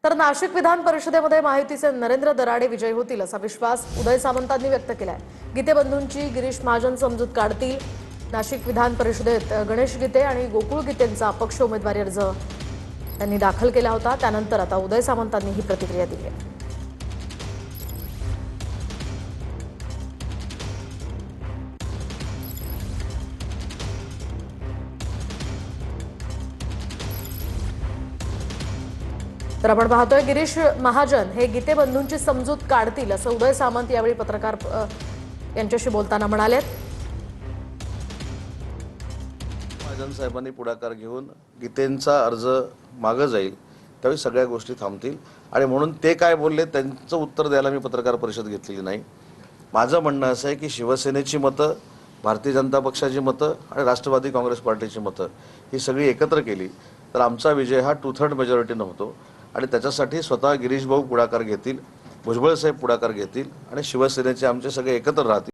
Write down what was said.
तर नाशिक विधान परिषदेमध्ये महायुतीचे नरेंद्र दराडे विजयी होतील असा विश्वास उदय सामंतांनी व्यक्त केलाय। गीते बंधूंची गिरीश महाजन समजूत काढतील। नाशिक विधान परिषदेत गणेश गीते आणि गोकुळ गीतेंचा अपक्ष उमेदवारी अर्ज त्यांनी दाखल केला होता। त्यानंतर आता उदय सामंतांनी ही प्रतिक्रिया दिली आहे। तर आपण पाहतोय गिरीश महाजन हे गीते बंधूंची समजूत काढतील असं उदय सामंत यावेळी पत्रकार यांच्याशी बोलताना म्हणाले। महाजन साहेबांनी पुढाकार घेऊन गीतेंचा अर्ज मागे जाईल त्यावेळी सगळ्या गोष्टी थांबतील आणि म्हणून ते काय बोलले त्यांचं उत्तर द्यायला मी पत्रकार परिषद घेतलेली नाही। माझं म्हणणं असं आहे की शिवसेनेची मतं, भारतीय जनता पक्षाची मतं आणि राष्ट्रवादी काँग्रेस पार्टीची मतं ही सगळी एकत्र केली तर आमचा विजय हा 2/3 मेजॉरिटीनं होतो आणि त्याच्यासाठी स्वतः गिरीश भाऊ पुढाकार घेतील, भुजबळ साहेब पुढाकार घेतील आणि शिवसेनेचे आमचे सगळे एकत्र राहतील।